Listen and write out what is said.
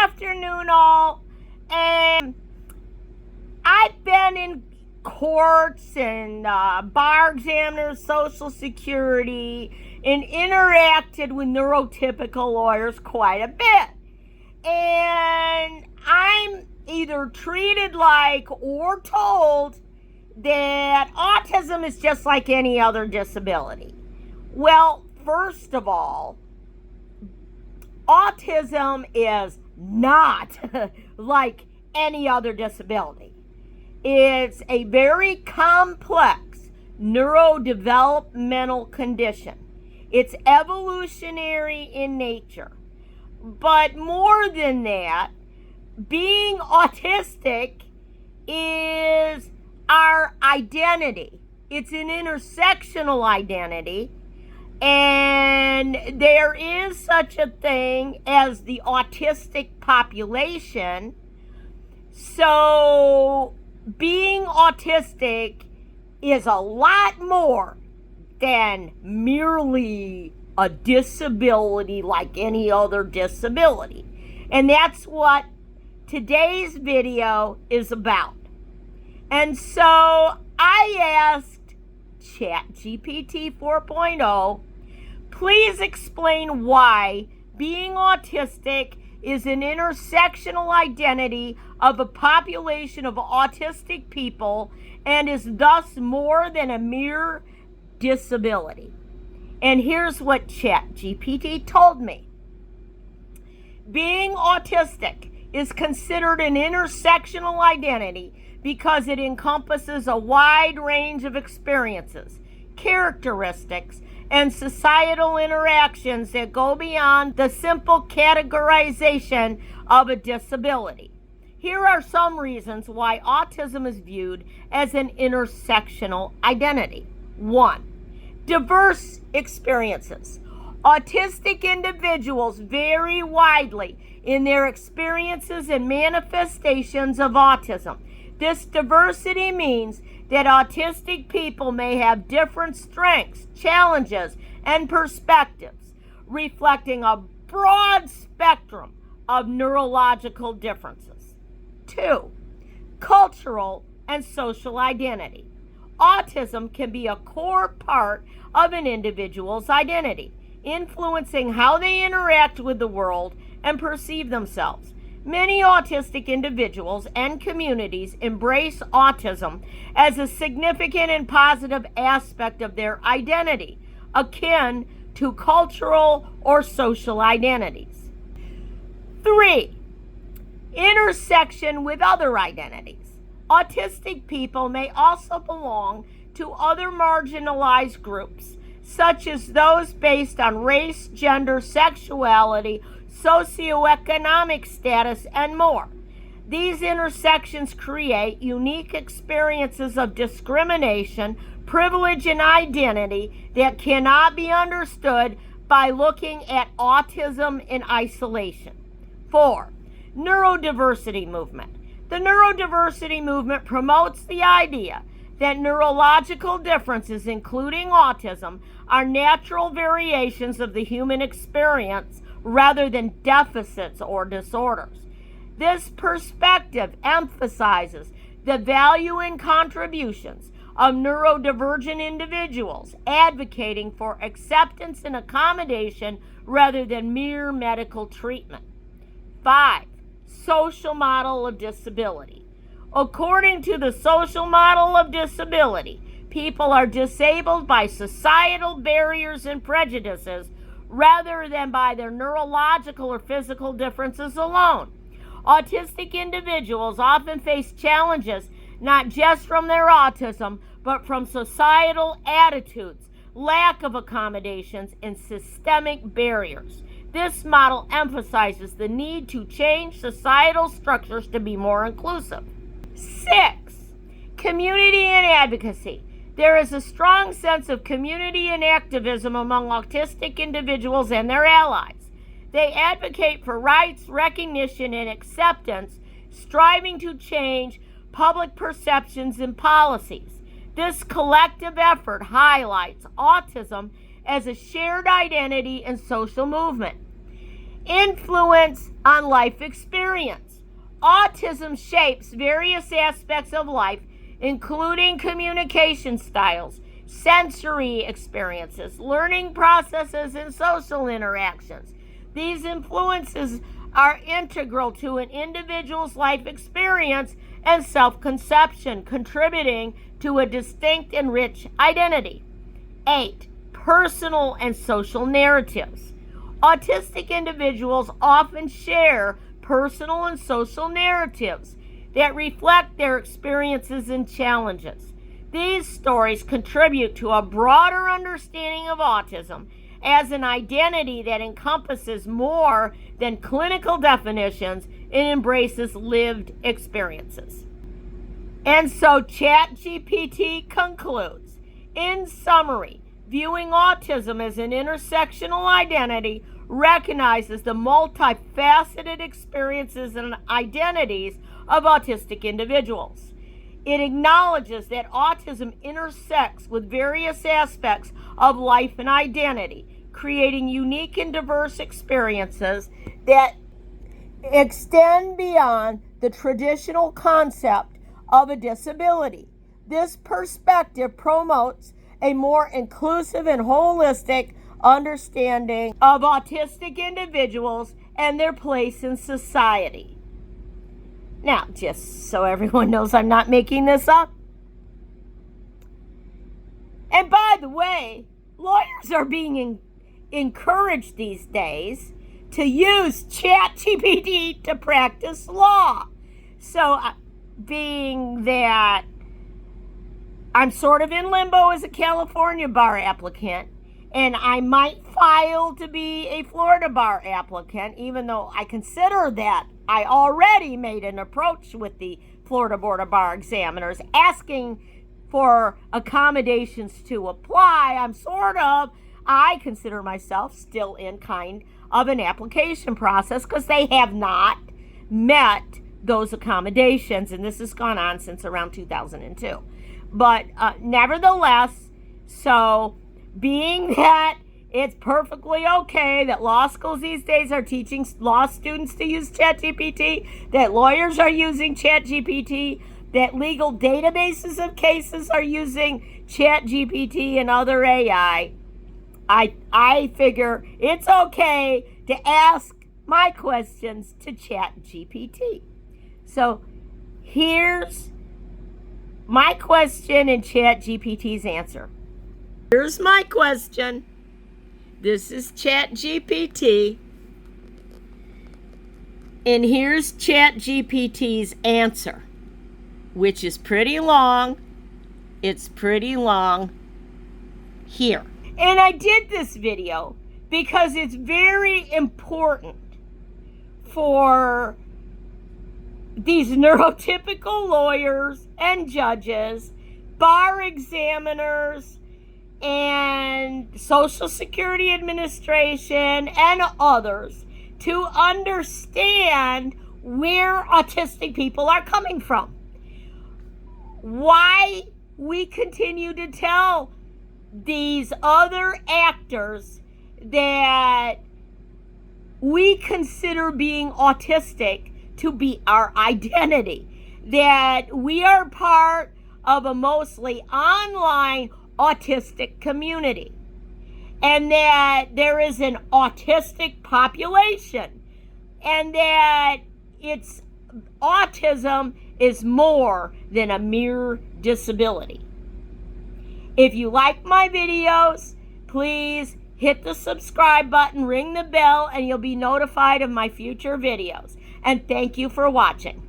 afternoon, all. And I've been in courts and bar examiners, Social Security, and interacted with neurotypical lawyers quite a bit. And I'm either treated like or told that autism is just like any other disability. Well, first of all, autism is not like any other disability. It's a very complex neurodevelopmental condition. It's evolutionary in nature. But more than that, being autistic is our identity. It's an intersectional identity. And there is such a thing as the autistic population. So being autistic is a lot more than merely a disability like any other disability. And that's what today's video is about. And so I asked ChatGPT 4.0, please explain why being autistic is an intersectional identity of a population of autistic people and is thus more than a mere disability. And here's what ChatGPT told me. Being autistic is considered an intersectional identity because it encompasses a wide range of experiences, characteristics, and societal interactions that go beyond the simple categorization of a disability. Here are some reasons why autism is viewed as an intersectional identity. 1. Diverse experiences. Autistic individuals vary widely in their experiences and manifestations of autism. This diversity means that autistic people may have different strengths, challenges, and perspectives, reflecting a broad spectrum of neurological differences. 2. Cultural and social identity. Autism can be a core part of an individual's identity, influencing how they interact with the world and perceive themselves. Many autistic individuals and communities embrace autism as a significant and positive aspect of their identity, akin to cultural or social identities. 3. Intersection with other identities. Autistic people may also belong to other marginalized groups, such as those based on race, gender, sexuality, socioeconomic status, and more. These intersections create unique experiences of discrimination, privilege, and identity that cannot be understood by looking at autism in isolation. 4. Neurodiversity movement. The neurodiversity movement promotes the idea that neurological differences, including autism, are natural variations of the human experience rather than deficits or disorders. This perspective emphasizes the value and contributions of neurodivergent individuals, advocating for acceptance and accommodation rather than mere medical treatment. 5. Social model of disability. According to the social model of disability, people are disabled by societal barriers and prejudices rather than by their neurological or physical differences alone. Autistic individuals often face challenges not just from their autism, but from societal attitudes, lack of accommodations, and systemic barriers. This model emphasizes the need to change societal structures to be more inclusive. 6. Community and advocacy. There is a strong sense of community and activism among autistic individuals and their allies. They advocate for rights, recognition, and acceptance, striving to change public perceptions and policies. This collective effort highlights autism as a shared identity and social movement. Influence on life experience. Autism shapes various aspects of life, including communication styles, sensory experiences, learning processes, and social interactions. These influences are integral to an individual's life experience and self-conception, contributing to a distinct and rich identity. 8. Personal and social narratives. Autistic individuals often share personal and social narratives that reflect their experiences and challenges. These stories contribute to a broader understanding of autism as an identity that encompasses more than clinical definitions and embraces lived experiences. And so ChatGPT concludes, in summary, viewing autism as an intersectional identity recognizes the multifaceted experiences and identities of autistic individuals. It acknowledges that autism intersects with various aspects of life and identity, creating unique and diverse experiences that extend beyond the traditional concept of a disability. This perspective promotes a more inclusive and holistic understanding of autistic individuals and their place in society. Now, just so everyone knows, I'm not making this up. And by the way, lawyers are being encouraged these days to use ChatGPT to practice law. So, being that I'm sort of in limbo as a California bar applicant, and I might file to be a Florida bar applicant, even though I consider that I already made an approach with the Florida Board of Bar Examiners asking for accommodations to apply. I consider myself still in kind of an application process because they have not met those accommodations, and this has gone on since around 2002. But nevertheless, so being that it's perfectly okay that law schools these days are teaching law students to use ChatGPT, that lawyers are using ChatGPT, that legal databases of cases are using ChatGPT and other AI, I figure it's okay to ask my questions to ChatGPT. So here's my question and ChatGPT's answer. Here's my question. This is ChatGPT. And here's ChatGPT's answer, which is pretty long. It's pretty long here. And I did this video because it's very important for these neurotypical lawyers and judges, bar examiners, and Social Security Administration and others to understand where autistic people are coming from. Why we continue to tell these other actors that we consider being autistic to be our identity, that we are part of a mostly online autistic community, and that there is an autistic population, and that autism is more than a mere disability. If you like my videos, please hit the subscribe button, ring the bell, and you'll be notified of my future videos. And thank you for watching.